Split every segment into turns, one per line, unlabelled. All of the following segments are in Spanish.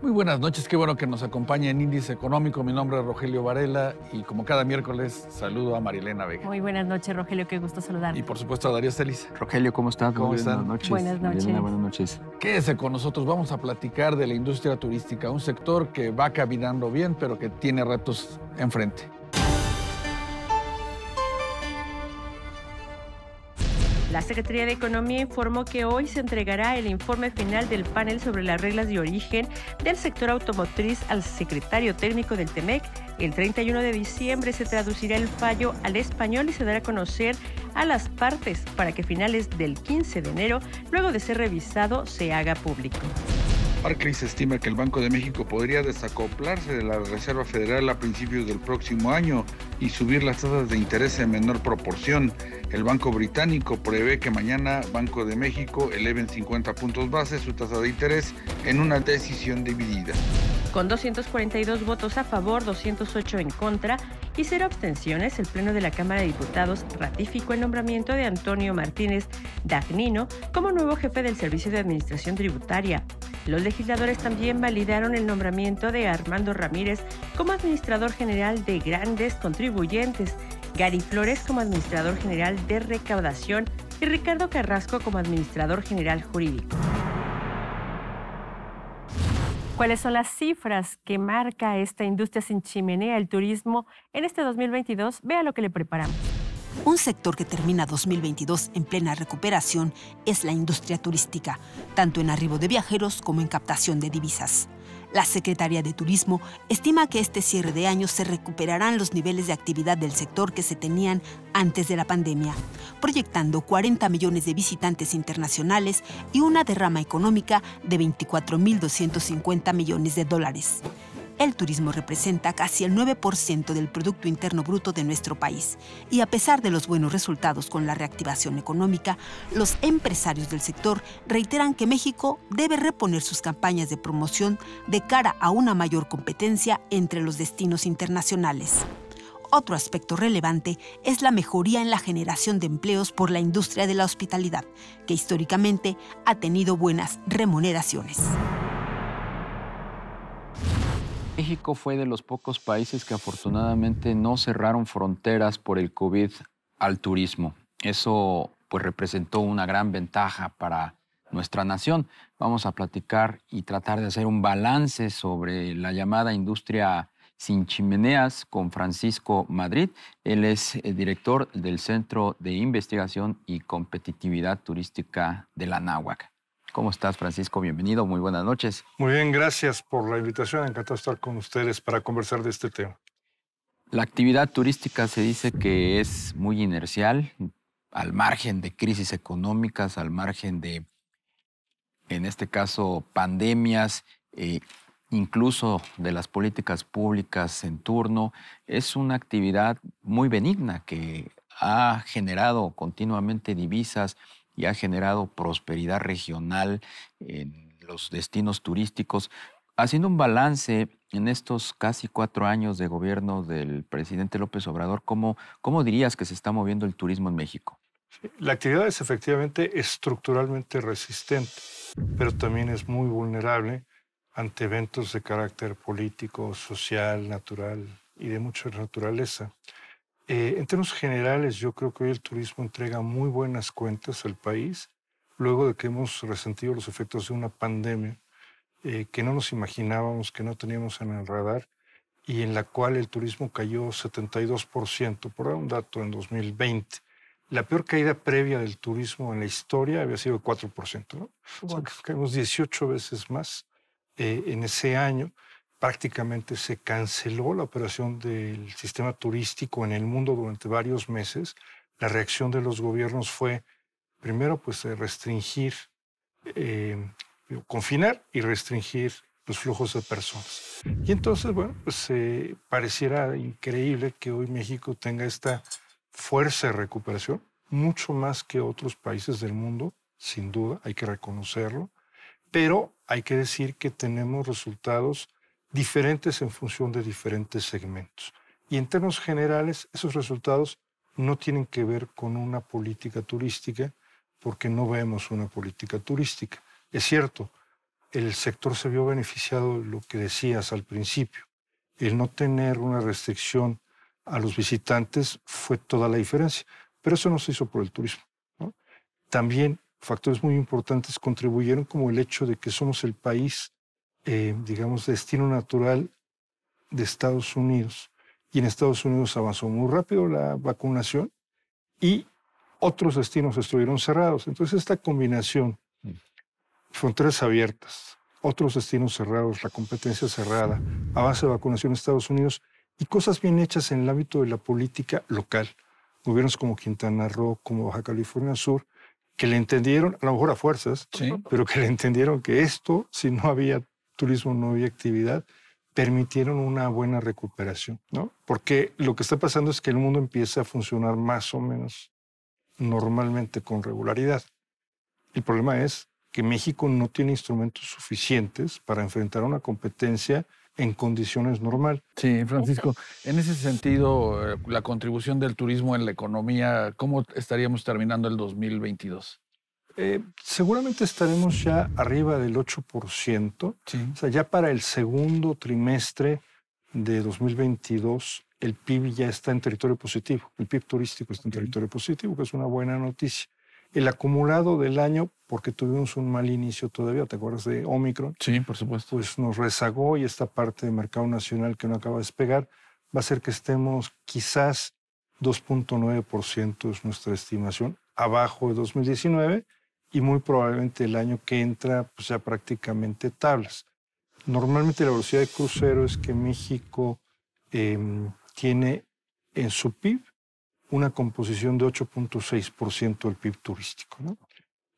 Muy buenas noches, qué bueno que nos acompaña en Índice Económico. Mi nombre es Rogelio Varela y como cada miércoles saludo a Marilena Vega.
Muy buenas noches, Rogelio, qué gusto
Y
saludarte.
por supuesto a Darío Celis.
Rogelio, ¿cómo estás?
¿Cómo
Muy buenas
están?
noches.
Buenas
Marilena,
noches.
buenas noches.
Quédese con nosotros, vamos a platicar de la industria turística, un sector que va caminando bien, pero que tiene retos enfrente.
La Secretaría de Economía informó que hoy se entregará el informe final del panel sobre las reglas de origen del sector automotriz al secretario técnico del TEMEC. El 31 de diciembre se traducirá el fallo al español y se dará a conocer a las partes para que a finales del 15 de enero, luego de ser revisado, se haga público.
Barclays estima que el Banco de México podría desacoplarse de la Reserva Federal a principios del próximo año y subir las tasas de interés en menor proporción. El Banco Británico prevé que mañana Banco de México eleve en 50 puntos base su tasa de interés en una decisión dividida.
Con 242 votos a favor, 208 en contra y 0 abstenciones, el Pleno de la Cámara de Diputados ratificó el nombramiento de Antonio Martínez Dagnino como nuevo jefe del Servicio de Administración Tributaria. Los legisladores también validaron el nombramiento de Armando Ramírez como administrador general de grandes contribuyentes, Gary Flores como administrador general de recaudación y Ricardo Carrasco como administrador general jurídico. ¿Cuáles son las cifras que marca esta industria sin chimenea, el turismo, en este 2022? Vea lo que le preparamos.
Un sector que termina 2022 en plena recuperación es la industria turística, tanto en arribo de viajeros como en captación de divisas. La Secretaría de Turismo estima que este cierre de año se recuperarán los niveles de actividad del sector que se tenían antes de la pandemia, proyectando 40 millones de visitantes internacionales y una derrama económica de 24.250 millones de dólares. El turismo representa casi el 9% del Producto Interno Bruto de nuestro país y a pesar de los buenos resultados con la reactivación económica, los empresarios del sector reiteran que México debe reponer sus campañas de promoción de cara a una mayor competencia entre los destinos internacionales. Otro aspecto relevante es la mejoría en la generación de empleos por la industria de la hospitalidad, que históricamente ha tenido buenas remuneraciones.
México fue de los pocos países que afortunadamente no cerraron fronteras por el COVID al turismo. Eso pues representó una gran ventaja para nuestra nación. Vamos a platicar y tratar de hacer un balance sobre la llamada industria sin chimeneas con Francisco Madrid. Él es el director del Centro de Investigación y Competitividad Turística de la ANAHUAC. ¿Cómo estás, Francisco? Bienvenido, muy buenas noches.
Muy bien, gracias por la invitación. Encantado de estar con ustedes para conversar de este tema.
La actividad turística se dice que es muy inercial, al margen de crisis económicas, al margen de, en este caso, pandemias, incluso de las políticas públicas en turno. Es una actividad muy benigna que ha generado continuamente divisas y ha generado prosperidad regional en los destinos turísticos. Haciendo un balance en estos casi 4 años de gobierno del presidente López Obrador, ¿cómo dirías que se está moviendo el turismo en México?
Sí, la actividad es efectivamente estructuralmente resistente, pero también es muy vulnerable ante eventos de carácter político, social, natural y de mucha naturaleza. En términos generales, yo creo que hoy el turismo entrega muy buenas cuentas al país, luego de que hemos resentido los efectos de una pandemia que no nos imaginábamos, que no teníamos en el radar, y en la cual el turismo cayó 72%, por dar un dato, en 2020. La peor caída previa del turismo en la historia había sido de 4%, ¿no? O sea, que caímos 18 veces más en ese año. Prácticamente se canceló la operación del sistema turístico en el mundo durante varios meses. La reacción de los gobiernos fue, primero, pues restringir, confinar y restringir los flujos de personas. Y entonces, bueno, pues pareciera increíble que hoy México tenga esta fuerza de recuperación, mucho más que otros países del mundo, sin duda, hay que reconocerlo, pero hay que decir que tenemos resultados diferentes en función de diferentes segmentos. Y en términos generales, esos resultados no tienen que ver con una política turística, porque no vemos una política turística. Es cierto, el sector se vio beneficiado de lo que decías al principio. El no tener una restricción a los visitantes fue toda la diferencia, pero eso no se hizo por el turismo, ¿no? También factores muy importantes contribuyeron, como el hecho de que somos el país, digamos, destino natural de Estados Unidos. Y en Estados Unidos avanzó muy rápido la vacunación y otros destinos estuvieron cerrados. Entonces esta combinación, fronteras abiertas, otros destinos cerrados, la competencia cerrada, avance de vacunación en Estados Unidos y cosas bien hechas en el ámbito de la política local. Gobiernos como Quintana Roo, como Baja California Sur, que le entendieron, a lo mejor a fuerzas,
Sí.
pero que le entendieron que esto, si no había turismo, no había actividad, permitieron una buena recuperación, ¿no? Porque lo que está pasando es que el mundo empieza a funcionar más o menos normalmente con regularidad. El problema es que México no tiene instrumentos suficientes para enfrentar una competencia en condiciones normales.
Sí, Francisco, en ese sentido, la contribución del turismo en la economía, ¿cómo estaríamos terminando el 2022?
Seguramente estaremos ya arriba del 8%.
Sí.
O sea, ya para el segundo trimestre de 2022, el PIB ya está en territorio positivo. El PIB turístico está en territorio positivo, que es una buena noticia. El acumulado del año, porque tuvimos un mal inicio todavía, ¿te acuerdas de Omicron?
Sí, por supuesto.
Pues nos rezagó y esta parte del mercado nacional que no acaba de despegar va a hacer que estemos quizás 2.9% es nuestra estimación, abajo de 2019 y muy probablemente el año que entra pues ya prácticamente tablas. Normalmente la velocidad de crucero es que México tiene en su PIB una composición de 8.6% del PIB turístico, ¿no?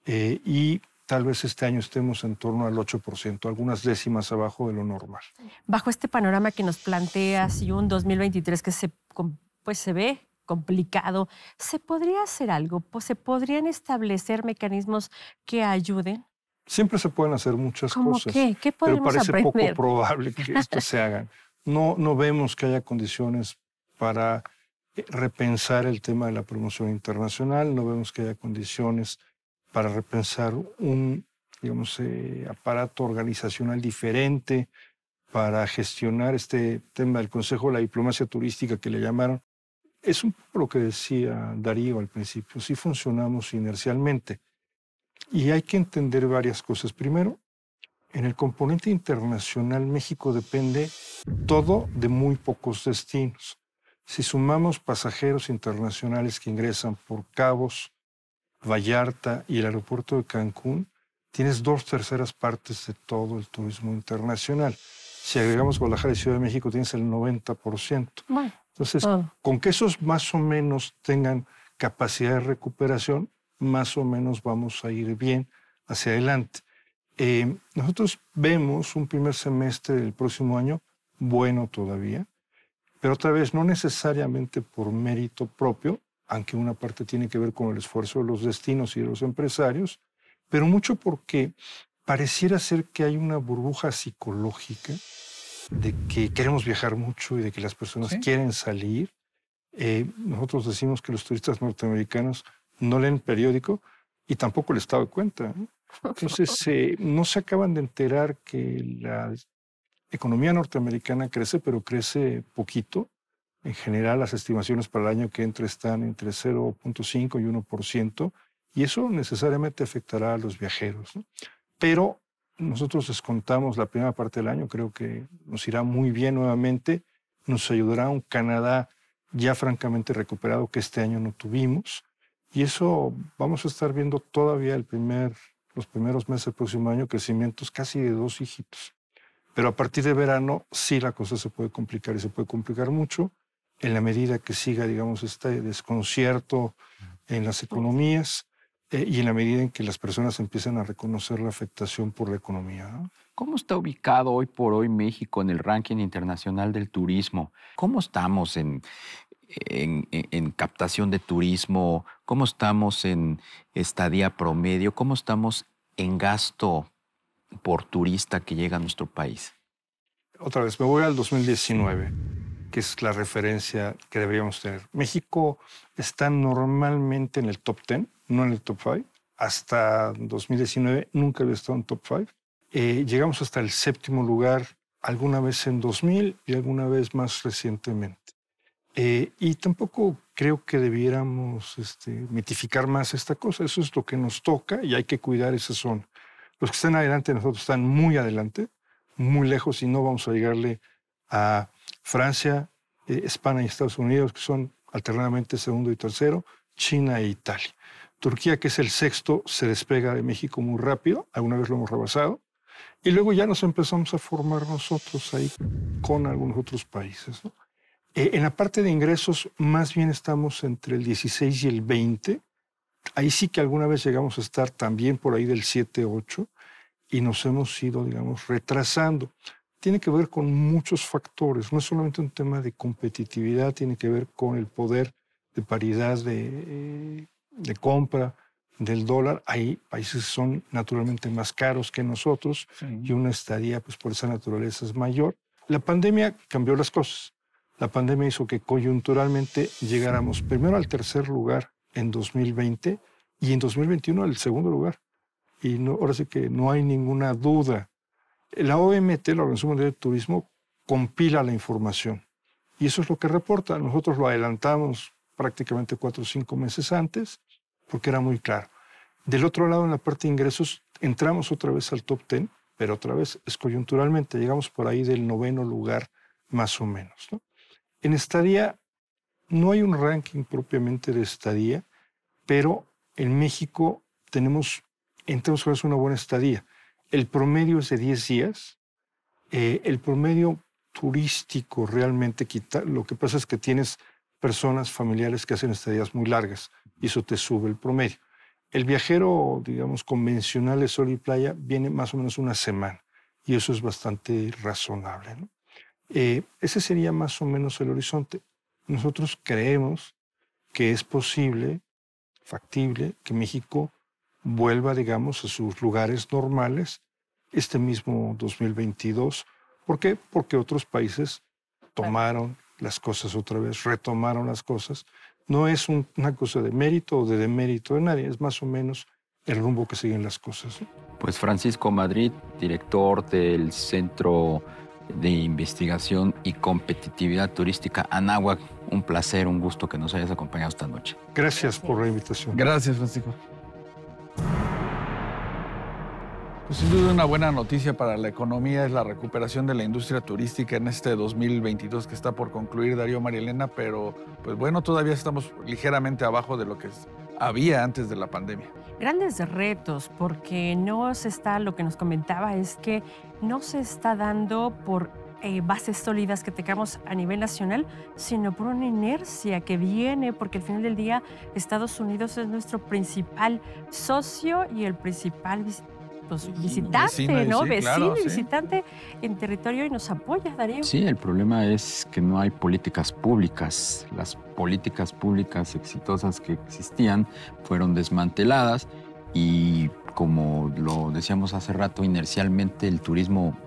Y tal vez este año estemos en torno al 8%, algunas décimas abajo de lo normal.
Bajo este panorama que nos planteas y un 2023 que se ve complicado, ¿se podría hacer algo? ¿Se podrían establecer mecanismos que ayuden?
Siempre se pueden hacer muchas cosas.
¿Qué? ¿Qué
pero
podemos
parece
aprender?
poco probable que esto se haga. No vemos que haya condiciones para repensar el tema de la promoción internacional, no vemos que haya condiciones para repensar un, digamos, aparato organizacional diferente para gestionar este tema del Consejo de la Diplomacia Turística que le llamaron. Es un poco lo que decía Darío al principio, sí funcionamos inercialmente. Y hay que entender varias cosas. Primero, en el componente internacional, México depende todo de muy pocos destinos. Si sumamos pasajeros internacionales que ingresan por Cabos, Vallarta y el aeropuerto de Cancún, tienes 2/3 partes de todo el turismo internacional. Si agregamos Guadalajara y Ciudad de México, tienes el 90%.
Bueno,
Entonces, con que esos más o menos tengan capacidad de recuperación, más o menos vamos a ir bien hacia adelante. Nosotros vemos un primer semestre del próximo año bueno todavía, pero otra vez no necesariamente por mérito propio, aunque una parte tiene que ver con el esfuerzo de los destinos y de los empresarios, pero mucho porque pareciera ser que hay una burbuja psicológica de que queremos viajar mucho y de que las personas quieren salir. Nosotros decimos que los turistas norteamericanos no leen periódico y tampoco el estado de cuenta, ¿no? Entonces, no se acaban de enterar que la economía norteamericana crece, pero crece poquito. En general, las estimaciones para el año que entra están entre 0.5 y 1%, y eso necesariamente afectará a los viajeros, ¿no? Pero nosotros descontamos la primera parte del año, creo que nos irá muy bien nuevamente, nos ayudará un Canadá ya francamente recuperado que este año no tuvimos, y eso vamos a estar viendo todavía los primeros meses del próximo año, crecimientos casi de 2 dígitos. Pero a partir de verano sí la cosa se puede complicar y se puede complicar mucho en la medida que siga, digamos, este desconcierto en las economías y en la medida en que las personas empiezan a reconocer la afectación por la economía, ¿no?
¿Cómo está ubicado hoy por hoy México en el ranking internacional del turismo? ¿Cómo estamos en captación de turismo? ¿Cómo estamos en estadía promedio? ¿Cómo estamos en gasto por turista que llega a nuestro país?
Otra vez, me voy al 2019, que es la referencia que deberíamos tener. México está normalmente en el top 10, no en el top 5. Hasta 2019 nunca había estado en top 5. Llegamos hasta el 7º lugar alguna vez en 2000 y alguna vez más recientemente. Y tampoco creo que debiéramos mitificar más esta cosa. Eso es lo que nos toca y hay que cuidar esa zona. Los que están adelante de nosotros están muy adelante, muy lejos, y no vamos a llegarle a Francia, España y Estados Unidos, que son alternadamente segundo y tercero, China e Italia. Turquía, que es el 6º, se despega de México muy rápido, alguna vez lo hemos rebasado, y luego ya nos empezamos a formar nosotros ahí con algunos otros países, ¿no? En la parte de ingresos, más bien estamos entre el 16 y el 20. Ahí sí que alguna vez llegamos a estar también por ahí del 7, 8, y nos hemos ido, digamos, retrasando. Tiene que ver con muchos factores, no es solamente un tema de competitividad, tiene que ver con el poder de paridad de compra del dólar. Hay países que son naturalmente más caros que nosotros, sí, y una estadía, pues por esa naturaleza es mayor. La pandemia cambió las cosas. La pandemia hizo que coyunturalmente llegáramos primero al 3er lugar en 2020 y en 2021 al 2º lugar. Y no, ahora sí que no hay ninguna duda. La OMT, la Organización Mundial del Turismo, compila la información. Y eso es lo que reporta. Nosotros lo adelantamos prácticamente 4 o 5 meses antes, porque era muy claro. Del otro lado, en la parte de ingresos, entramos otra vez al top 10, pero otra vez es coyunturalmente. Llegamos por ahí del 9º lugar, más o menos, ¿no? En estadía, no hay un ranking propiamente de estadía, pero en México tenemos una buena estadía. El promedio es de 10 días. El promedio turístico realmente lo que pasa es que tienes personas familiares que hacen estadías muy largas y eso te sube el promedio. El viajero, digamos, convencional de sol y playa viene más o menos una semana y eso es bastante razonable, ¿no? Ese sería más o menos el horizonte. Nosotros creemos que es posible, factible, que México vuelva, digamos, a sus lugares normales este mismo 2022. ¿Por qué? Porque otros países tomaron las cosas otra vez, retomaron las cosas. No es una cosa de mérito o de demérito de nadie, es más o menos el rumbo que siguen las cosas, ¿no?
Pues Francisco Madrid, director del Centro de Investigación y Competitividad Turística Anáhuac, un placer, un gusto que nos hayas acompañado esta noche.
Gracias por la invitación.
Gracias, Francisco. Pues sin duda una buena noticia para la economía es la recuperación de la industria turística en este 2022 que está por concluir, Darío, María Elena, pero pues bueno, todavía estamos ligeramente abajo de lo que había antes de la pandemia.
Grandes retos, porque no se está, lo que nos comentaba es que no se está dando por bases sólidas que tengamos a nivel nacional, sino por una inercia que viene, porque al final del día Estados Unidos es nuestro principal socio y el principal visitante, ¿no?
Sí,
vecino
claro,
y
sí,
visitante en territorio y nos apoya, Darío.
Sí, el problema es que no hay políticas públicas. Las políticas públicas exitosas que existían fueron desmanteladas y, como lo decíamos hace rato, inercialmente el turismo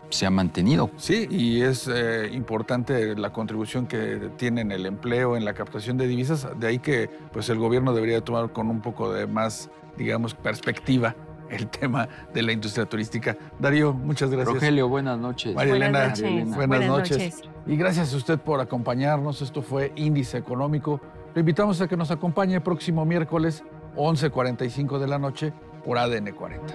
se ha mantenido.
Sí, y es importante la contribución que tiene en el empleo, en la captación de divisas, de ahí que pues el gobierno debería tomar con un poco de más, digamos, perspectiva el tema de la industria turística. Darío, muchas gracias.
Rogelio, buenas noches.
María Elena,
buenas noches.
Y gracias a usted por acompañarnos. Esto fue Índice Económico. Le invitamos a que nos acompañe el próximo miércoles, 11:45 de la noche, por ADN 40.